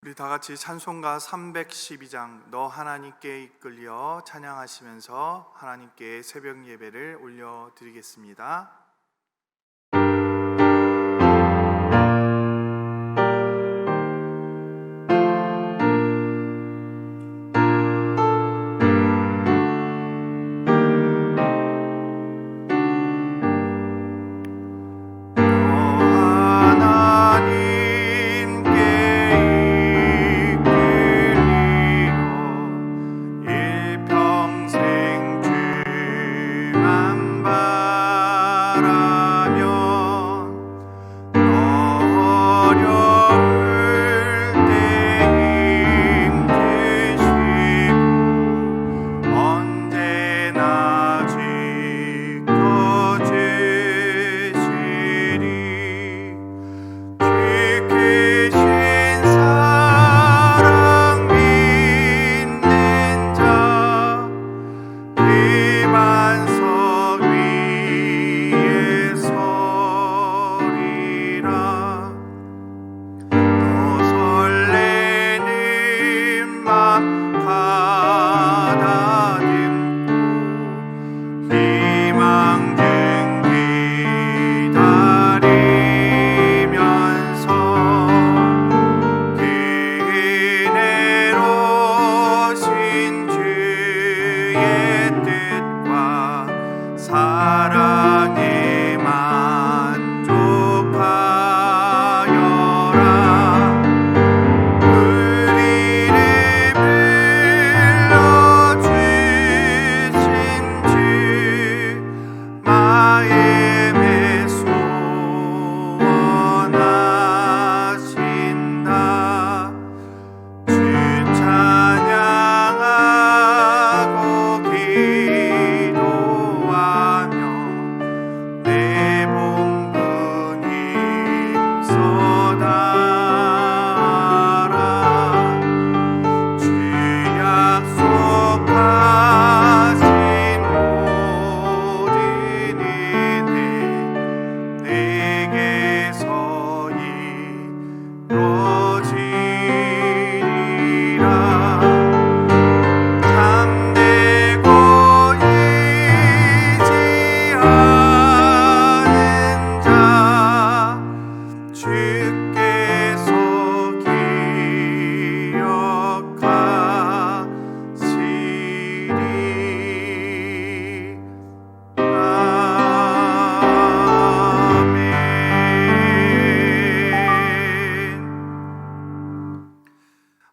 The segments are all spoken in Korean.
우리 다 같이 찬송가 312장 너 하나님께 이끌려 찬양하시면서 하나님께 새벽 예배를 올려드리겠습니다.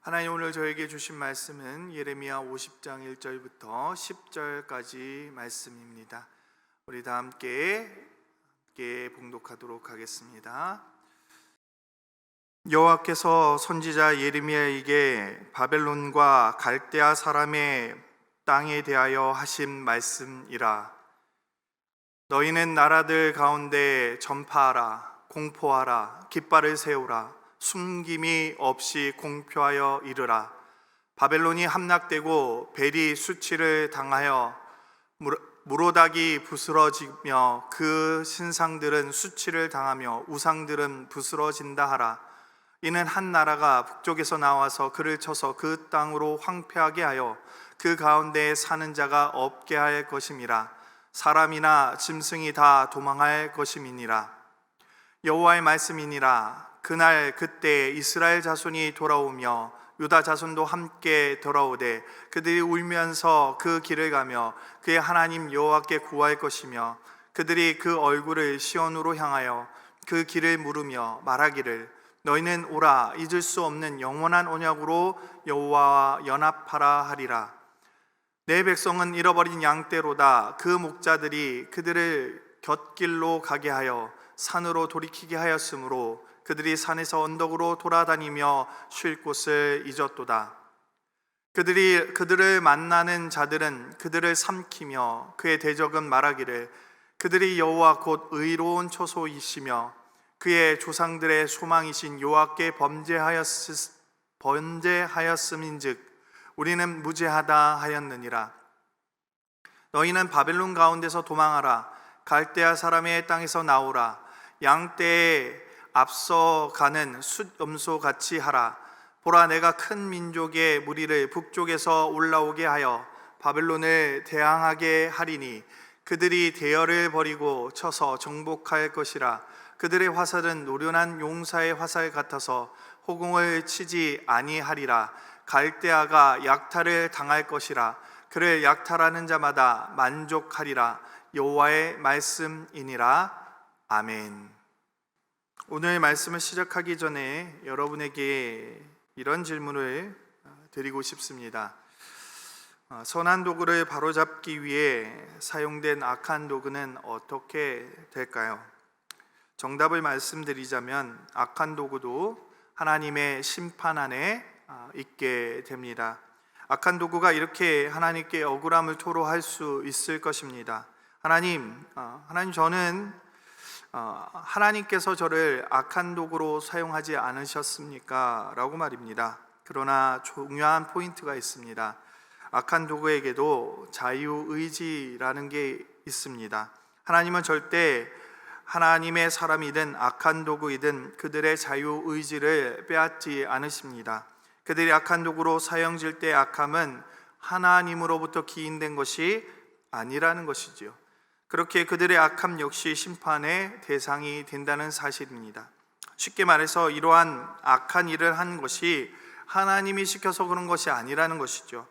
하나님, 오늘 저에게 주신 말씀은 예레미야 50장 1절부터 10절까지 말씀입니다. 우리 다 함께 봉독하도록 하겠습니다. 여호와께서 선지자 예레미야에게 바벨론과 갈대아 사람의 땅에 대하여 하신 말씀이라. 너희는 나라들 가운데 전파하라, 공포하라, 깃발을 세우라, 숨김이 없이 공표하여 이르라. 바벨론이 함락되고 벨이 수치를 당하여 무로닥이 부스러지며 그 신상들은 수치를 당하며 우상들은 부스러진다 하라. 이는 한 나라가 북쪽에서 나와서 그를 쳐서 그 땅으로 황폐하게 하여 그 가운데 사는 자가 없게 할 것임이라. 사람이나 짐승이 다 도망할 것임이니라. 여호와의 말씀이니라. 그날 그때 이스라엘 자손이 돌아오며 유다 자손도 함께 돌아오되 그들이 울면서 그 길을 가며 그의 하나님 여호와께 구할 것이며 그들이 그 얼굴을 시온으로 향하여 그 길을 물으며 말하기를 너희는 오라, 잊을 수 없는 영원한 언약으로 여호와와 연합하라 하리라. 내 백성은 잃어버린 양떼로다. 그 목자들이 그들을 곁길로 가게 하여 산으로 돌이키게 하였으므로 그들이 산에서 언덕으로 돌아다니며 쉴 곳을 잊었도다. 그들을 만나는 자들은 그들을 삼키며 그의 대적은 말하기를 그들이 여호와 곧 의로운 초소이시며 그의 조상들의 소망이신 여호와께 범죄하였음인즉 우리는 무죄하다 하였느니라. 너희는 바벨론 가운데서 도망하라. 갈대아 사람의 땅에서 나오라. 양떼에 앞서가는 숫염소 같이 하라. 보라, 내가 큰 민족의 무리를 북쪽에서 올라오게 하여 바벨론을 대항하게 하리니 그들이 대열을 버리고 쳐서 정복할 것이라. 그들의 화살은 노련한 용사의 화살 같아서 호공을 치지 아니하리라. 갈대아가 약탈을 당할 것이라. 그를 약탈하는 자마다 만족하리라. 여호와의 말씀이니라. 아멘. 오늘 말씀을 시작하기 전에 여러분에게 이런 질문을 드리고 싶습니다. 선한 도구를 바로잡기 위해 사용된 악한 도구는 어떻게 될까요? 정답을 말씀드리자면 악한 도구도 하나님의 심판 안에 있게 됩니다. 악한 도구가 이렇게 하나님께 억울함을 토로할 수 있을 것입니다. 하나님, 저는 하나님께서 저를 악한 도구로 사용하지 않으셨습니까? 라고 말입니다. 그러나 중요한 포인트가 있습니다. 악한 도구에게도 자유의지라는 게 있습니다. 하나님은 절대 하나님의 사람이든 악한 도구이든 그들의 자유의지를 빼앗지 않으십니다. 그들이 악한 도구로 사용될 때 악함은 하나님으로부터 기인된 것이 아니라는 것이지요. 그렇게 그들의 악함 역시 심판의 대상이 된다는 사실입니다. 쉽게 말해서 이러한 악한 일을 한 것이 하나님이 시켜서 그런 것이 아니라는 것이죠.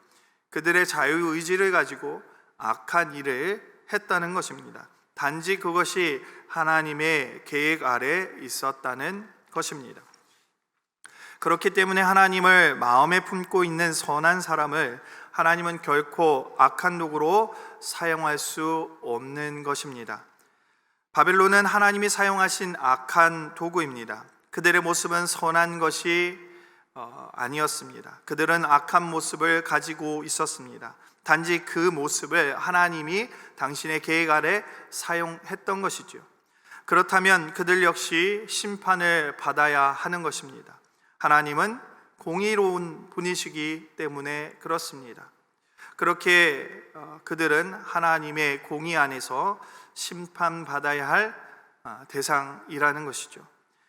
그들의 자유의지를 가지고 악한 일을 했다는 것입니다. 단지 그것이 하나님의 계획 아래 있었다는 것입니다. 그렇기 때문에 하나님을 마음에 품고 있는 선한 사람을 하나님은 결코 악한 도구로 사용할 수 없는 것입니다. 바벨론은 하나님이 사용하신 악한 도구입니다. 그들의 모습은 선한 것이 아니었습니다. 그들은 악한 모습을 가지고 있었습니다. 단지 그 모습을 하나님이 당신의 계획 아래 사용했던 것이죠. 그렇다면 그들 역시 심판을 받아야 하는 것입니다. 하나님은 공의로운 분이시기 때문에 그렇습니다. 그렇게 그들은 하나님의 공의 안에서 심판받아야 할 대상이라는 것이죠.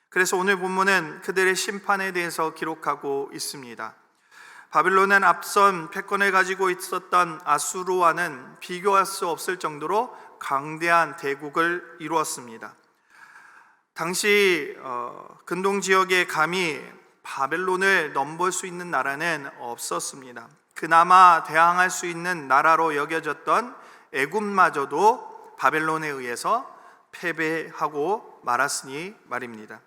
그래서 오늘 본문은 그들의 심판에 대해서 기록하고 있습니다. 바벨론은 앞선 패권을 가지고 있었던 아수르와는 비교할 수 없을 정도로 강대한 대국을 이루었습니다. 당시 근동 지역에 감히 바벨론을 넘볼 수 있는 나라는 없었습니다. 그나마 대항할 수 있는 나라로 여겨졌던 애굽마저도 바벨론에 의해서 패배하고 말았으니 말입니다.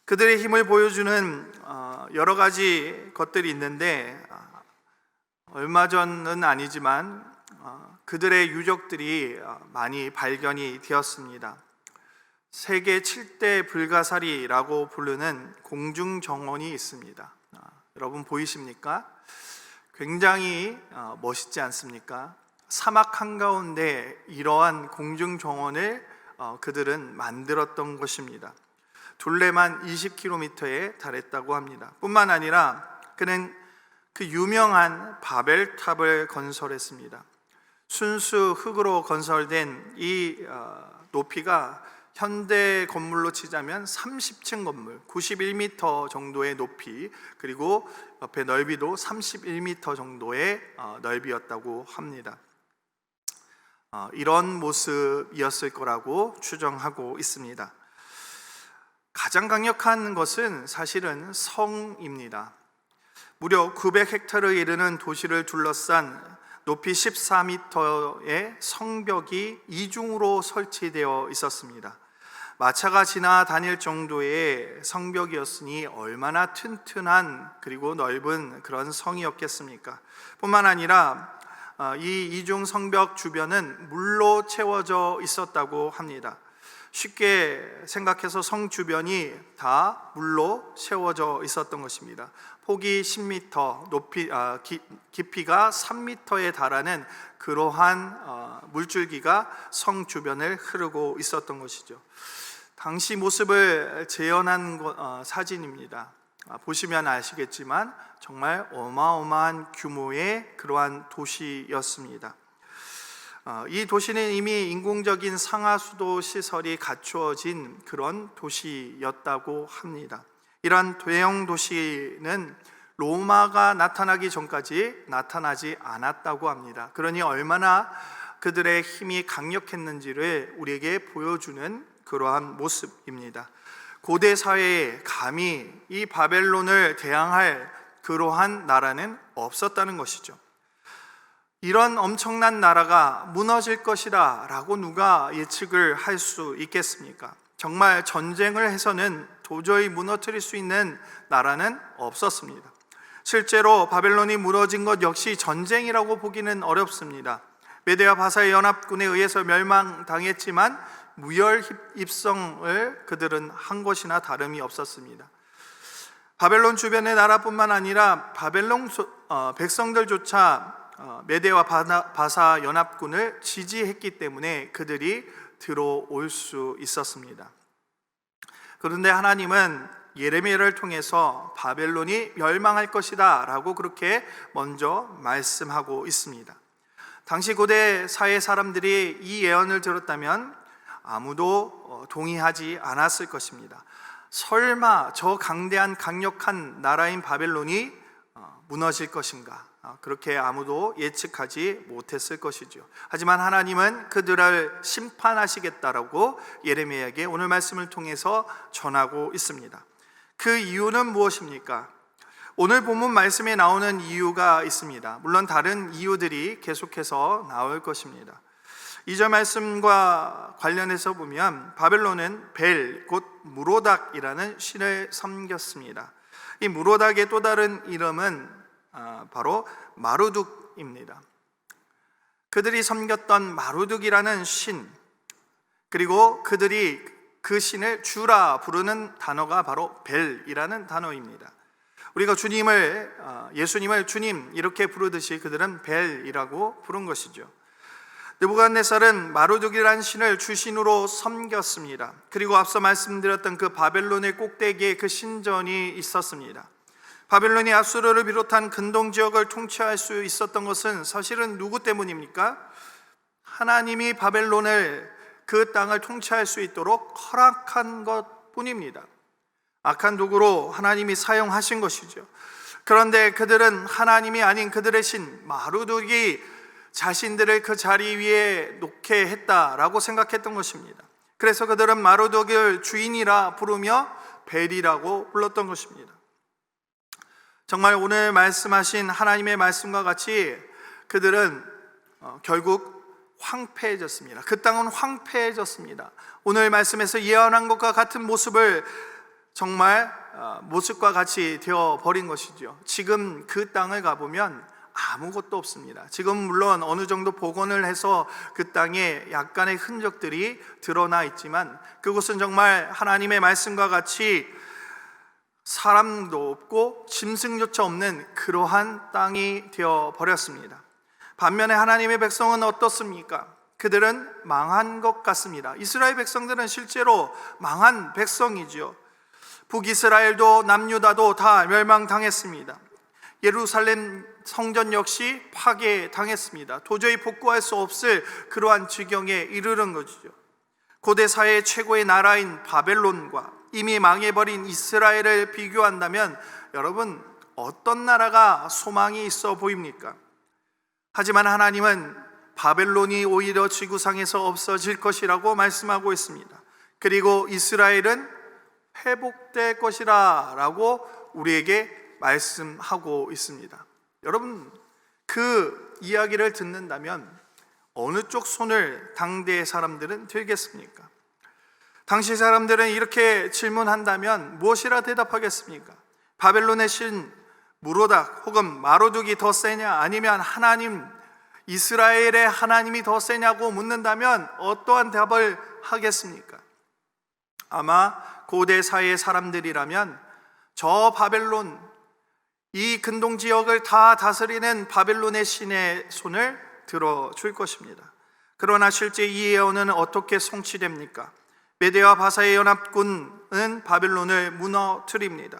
그들의 힘을 보여주는 여러 가지 것들이 있는데 얼마 전은 아니지만 그들의 유적들이 많이 발견이 되었습니다. 세계 7대 불가사리라고 부르는 공중정원이 있습니다. 여러분 보이십니까? 굉장히 멋있지 않습니까? 사막 한가운데 이러한 공중정원을 그들은 만들었던 것입니다. 둘레만 20km에 달했다고 합니다. 뿐만 아니라 그는 그 유명한 바벨탑을 건설했습니다. 순수 흙으로 건설된 이 높이가 현대 건물로 치자면 30층 건물, 91m 정도의 높이, 그리고 옆에 넓이도 31m 정도의 넓이였다고 합니다. 이런 모습이었을 거라고 추정하고 있습니다. 가장 강력한 것은 사실은 성입니다. 무려 900헥타르에 이르는 도시를 둘러싼 높이 14m의 성벽이 이중으로 설치되어 있었습니다. 마차가 지나다닐 정도의 성벽이었으니 얼마나 튼튼한 그리고 넓은 그런 성이었겠습니까? 뿐만 아니라 이 이중 성벽 주변은 물로 채워져 있었다고 합니다. 쉽게 생각해서 성 주변이 다 물로 채워져 있었던 것입니다. 폭이 10m, 깊이가 3m에 달하는 그러한 물줄기가 성 주변을 흐르고 있었던 것이죠. 당시 모습을 재현한 사진입니다. 보시면 아시겠지만 정말 어마어마한 규모의 그러한 도시였습니다. 이 도시는 이미 인공적인 상하수도 시설이 갖추어진 그런 도시였다고 합니다. 이런 대형 도시는 로마가 나타나기 전까지 나타나지 않았다고 합니다. 그러니 얼마나 그들의 힘이 강력했는지를 우리에게 보여주는 그러한 모습입니다. 고대 사회에 감히 이 바벨론을 대항할 그러한 나라는 없었다는 것이죠. 이런 엄청난 나라가 무너질 것이다 라고 누가 예측을 할 수 있겠습니까? 정말 전쟁을 해서는 도저히 무너뜨릴 수 있는 나라는 없었습니다. 실제로 바벨론이 무너진 것 역시 전쟁이라고 보기는 어렵습니다. 메대와 바사의 연합군에 의해서 멸망당했지만 무혈 입성을 그들은 한 것이나 다름이 없었습니다. 바벨론 주변의 나라뿐만 아니라 바벨론 백성들조차 메대와 바사 연합군을 지지했기 때문에 그들이 들어올 수 있었습니다. 그런데 하나님은 예레미야를 통해서 바벨론이 멸망할 것이다 라고 그렇게 먼저 말씀하고 있습니다. 당시 고대 사회 사람들이 이 예언을 들었다면 아무도 동의하지 않았을 것입니다. 설마 저 강대한 강력한 나라인 바벨론이 무너질 것인가? 그렇게 아무도 예측하지 못했을 것이죠. 하지만 하나님은 그들을 심판하시겠다라고 예레미야에게 오늘 말씀을 통해서 전하고 있습니다. 그 이유는 무엇입니까? 오늘 본문 말씀에 나오는 이유가 있습니다. 물론 다른 이유들이 계속해서 나올 것입니다. 2절 말씀과 관련해서 보면 바벨론은 벨, 곧 무로닥이라는 신을 섬겼습니다. 이 무로닥의 또 다른 이름은 바로 마루둑입니다. 그들이 섬겼던 마루둑이라는 신, 그리고 그들이 그 신을 주라 부르는 단어가 바로 벨이라는 단어입니다. 우리가 예수님을 주님 이렇게 부르듯이 그들은 벨이라고 부른 것이죠. 느부갓네살은 마루둑이라는 신을 주신으로 섬겼습니다. 그리고 앞서 말씀드렸던 그 바벨론의 꼭대기에 그 신전이 있었습니다. 바벨론이 아수르를 비롯한 근동 지역을 통치할 수 있었던 것은 사실은 누구 때문입니까? 하나님이 바벨론을 그 땅을 통치할 수 있도록 허락한 것 뿐입니다. 악한 도구로 하나님이 사용하신 것이죠. 그런데 그들은 하나님이 아닌 그들의 신 마루둑이 자신들을 그 자리 위에 놓게 했다라고 생각했던 것입니다. 그래서 그들은 마루둑을 주인이라 부르며 벨이라고 불렀던 것입니다. 정말 오늘 말씀하신 하나님의 말씀과 같이 그들은 결국 황폐해졌습니다. 그 땅은 황폐해졌습니다. 오늘 말씀에서 예언한 것과 같은 모습을 정말 모습과 같이 되어버린 것이죠. 지금 그 땅을 가보면 아무것도 없습니다. 지금 물론 어느 정도 복원을 해서 그 땅에 약간의 흔적들이 드러나 있지만 그곳은 정말 하나님의 말씀과 같이 사람도 없고 짐승조차 없는 그러한 땅이 되어버렸습니다. 반면에 하나님의 백성은 어떻습니까? 그들은 망한 것 같습니다. 이스라엘 백성들은 실제로 망한 백성이죠. 북이스라엘도 남유다도 다 멸망당했습니다. 예루살렘 성전 역시 파괴당했습니다. 도저히 복구할 수 없을 그러한 지경에 이르는 것이죠. 고대 사회의 최고의 나라인 바벨론과 이미 망해버린 이스라엘을 비교한다면 여러분 어떤 나라가 소망이 있어 보입니까? 하지만 하나님은 바벨론이 오히려 지구상에서 없어질 것이라고 말씀하고 있습니다. 그리고 이스라엘은 회복될 것이라 라고 우리에게 말씀하고 있습니다. 여러분 그 이야기를 듣는다면 어느 쪽 손을 당대의 사람들은 들겠습니까? 당시 사람들은 이렇게 질문한다면 무엇이라 대답하겠습니까? 바벨론의 신 무로닥 혹은 마루둑이 더 세냐, 아니면 하나님 이스라엘의 하나님이 더 세냐고 묻는다면 어떠한 답을 하겠습니까? 아마 고대 사회의 사람들이라면 저 바벨론, 이 근동 지역을 다 다스리는 바벨론의 신의 손을 들어줄 것입니다. 그러나 실제 이 예언은 어떻게 성취됩니까? 메대와 바사의 연합군은 바벨론을 무너뜨립니다.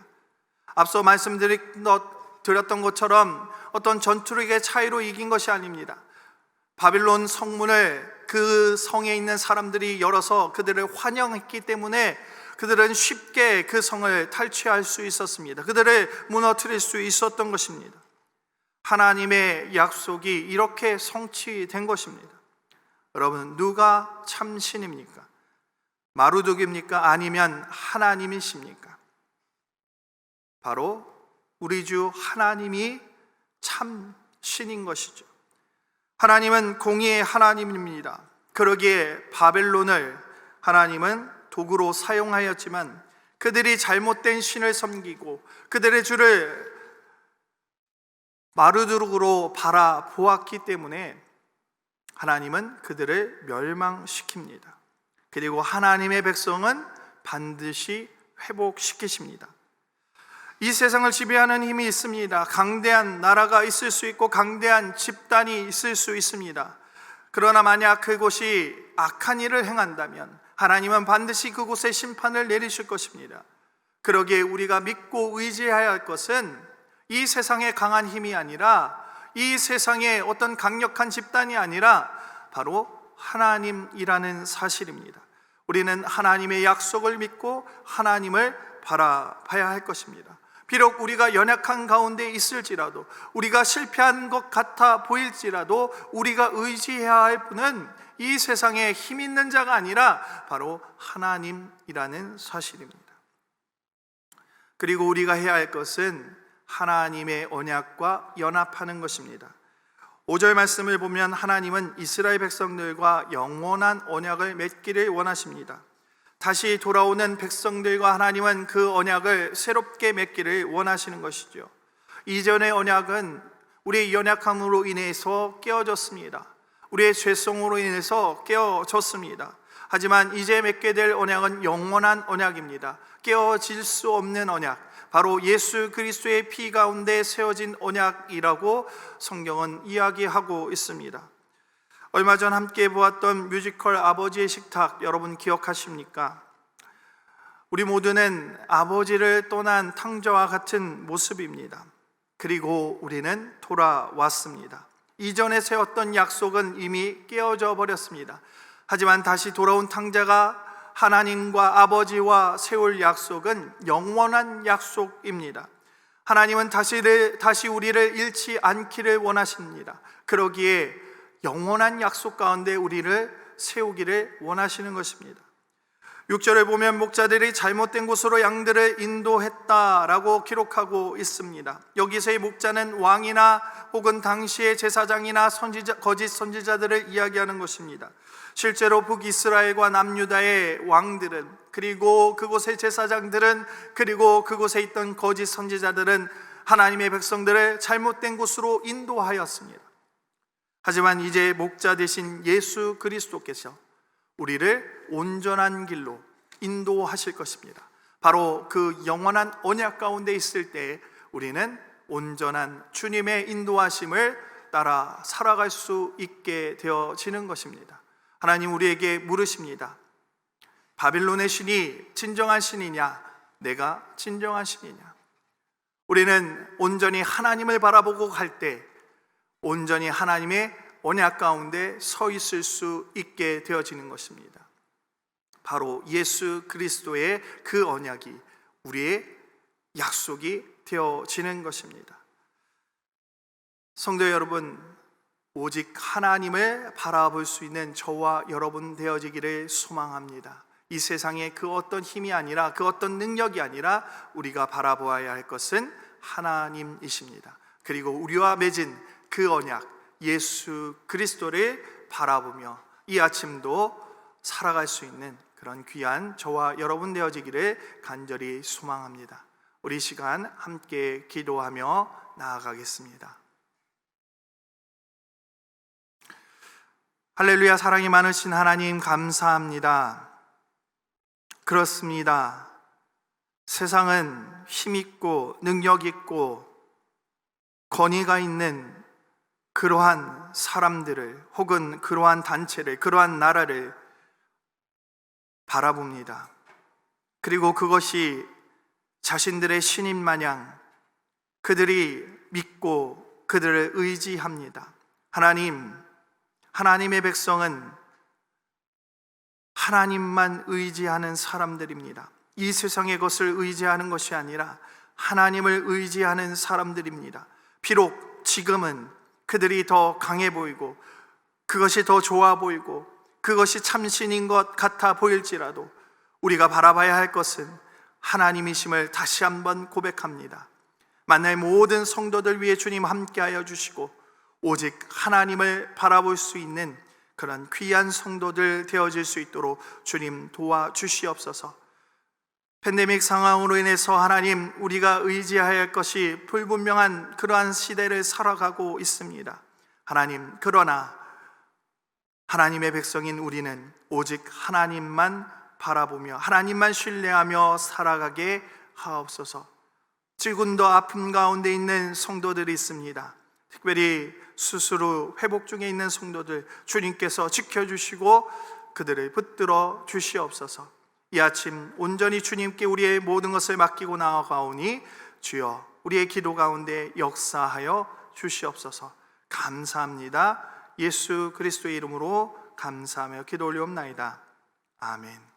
앞서 말씀드렸던 것처럼 어떤 전투력의 차이로 이긴 것이 아닙니다. 바벨론 성문을 그 성에 있는 사람들이 열어서 그들을 환영했기 때문에 그들은 쉽게 그 성을 탈취할 수 있었습니다. 그들을 무너뜨릴 수 있었던 것입니다. 하나님의 약속이 이렇게 성취된 것입니다. 여러분, 누가 참 신입니까? 마루둑입니까? 아니면 하나님이십니까? 바로 우리 주 하나님이 참 신인 것이죠. 하나님은 공의의 하나님입니다. 그러기에 바벨론을 하나님은 도구로 사용하였지만 그들이 잘못된 신을 섬기고 그들의 주를 마루둑으로 바라보았기 때문에 하나님은 그들을 멸망시킵니다. 그리고 하나님의 백성은 반드시 회복시키십니다. 이 세상을 지배하는 힘이 있습니다. 강대한 나라가 있을 수 있고 강대한 집단이 있을 수 있습니다. 그러나 만약 그곳이 악한 일을 행한다면 하나님은 반드시 그곳에 심판을 내리실 것입니다. 그러기에 우리가 믿고 의지해야 할 것은 이 세상의 강한 힘이 아니라, 이 세상의 어떤 강력한 집단이 아니라 바로 하나님이라는 사실입니다. 우리는 하나님의 약속을 믿고 하나님을 바라봐야 할 것입니다. 비록 우리가 연약한 가운데 있을지라도, 우리가 실패한 것 같아 보일지라도 우리가 의지해야 할 분은 이 세상에 힘 있는 자가 아니라 바로 하나님이라는 사실입니다. 그리고 우리가 해야 할 것은 하나님의 언약과 연합하는 것입니다. 5절 말씀을 보면 하나님은 이스라엘 백성들과 영원한 언약을 맺기를 원하십니다. 다시 돌아오는 백성들과 하나님은 그 언약을 새롭게 맺기를 원하시는 것이죠. 이전의 언약은 우리의 연약함으로 인해서 깨어졌습니다. 우리의 죄성으로 인해서 깨어졌습니다. 하지만 이제 맺게 될 언약은 영원한 언약입니다. 깨어질 수 없는 언약, 바로 예수 그리스도의 피 가운데 세워진 언약이라고 성경은 이야기하고 있습니다. 얼마 전 함께 보았던 뮤지컬 아버지의 식탁, 여러분 기억하십니까? 우리 모두는 아버지를 떠난 탕자와 같은 모습입니다. 그리고 우리는 돌아왔습니다. 이전에 세웠던 약속은 이미 깨어져 버렸습니다. 하지만 다시 돌아온 탕자가 하나님과 아버지와 세울 약속은 영원한 약속입니다. 하나님은 다시 우리를 잃지 않기를 원하십니다. 그러기에 영원한 약속 가운데 우리를 세우기를 원하시는 것입니다. 6절을 보면 목자들이 잘못된 곳으로 양들을 인도했다라고 기록하고 있습니다. 여기서의 목자는 왕이나 혹은 당시의 제사장이나 거짓 선지자들을 이야기하는 것입니다. 실제로 북이스라엘과 남유다의 왕들은, 그리고 그곳의 제사장들은, 그리고 그곳에 있던 거짓 선지자들은 하나님의 백성들을 잘못된 곳으로 인도하였습니다. 하지만 이제 목자 되신 예수 그리스도께서 우리를 온전한 길로 인도하실 것입니다. 바로 그 영원한 언약 가운데 있을 때 우리는 온전한 주님의 인도하심을 따라 살아갈 수 있게 되어지는 것입니다. 하나님 우리에게 물으십니다. 바빌론의 신이 진정한 신이냐? 내가 진정한 신이냐? 우리는 온전히 하나님을 바라보고 갈 때 온전히 하나님의 언약 가운데 서 있을 수 있게 되어지는 것입니다. 바로 예수 그리스도의 그 언약이 우리의 약속이 되어지는 것입니다. 성도 여러분, 오직 하나님을 바라볼 수 있는 저와 여러분 되어지기를 소망합니다. 이 세상에 그 어떤 힘이 아니라, 그 어떤 능력이 아니라 우리가 바라보아야 할 것은 하나님이십니다. 그리고 우리와 맺은 그 언약 예수 그리스도를 바라보며 이 아침도 살아갈 수 있는 그런 귀한 저와 여러분 되어지기를 간절히 소망합니다. 우리 시간 함께 기도하며 나아가겠습니다. 할렐루야. 사랑이 많으신 하나님 감사합니다. 그렇습니다. 세상은 힘있고 능력있고 권위가 있는 그러한 사람들을, 혹은 그러한 단체를, 그러한 나라를 바라봅니다. 그리고 그것이 자신들의 신인 마냥 그들이 믿고 그들을 의지합니다. 하나님의 백성은 하나님만 의지하는 사람들입니다. 이 세상의 것을 의지하는 것이 아니라 하나님을 의지하는 사람들입니다. 비록 지금은 그들이 더 강해 보이고 그것이 더 좋아 보이고 그것이 참신인 것 같아 보일지라도 우리가 바라봐야 할 것은 하나님이심을 다시 한번 고백합니다. 만날 모든 성도들 위해 주님 함께하여 주시고 오직 하나님을 바라볼 수 있는 그런 귀한 성도들 되어질 수 있도록 주님 도와주시옵소서. 팬데믹 상황으로 인해서 하나님, 우리가 의지해야 할 것이 불분명한 그러한 시대를 살아가고 있습니다. 하나님, 그러나 하나님의 백성인 우리는 오직 하나님만 바라보며 하나님만 신뢰하며 살아가게 하옵소서. 지금도 아픔 가운데 있는 성도들이 있습니다. 특별히 수술 후 회복 중에 있는 성도들 주님께서 지켜주시고 그들을 붙들어 주시옵소서. 이 아침 온전히 주님께 우리의 모든 것을 맡기고 나아가오니 주여 우리의 기도 가운데 역사하여 주시옵소서. 감사합니다. 예수 그리스도의 이름으로 감사하며 기도 올리옵나이다. 아멘.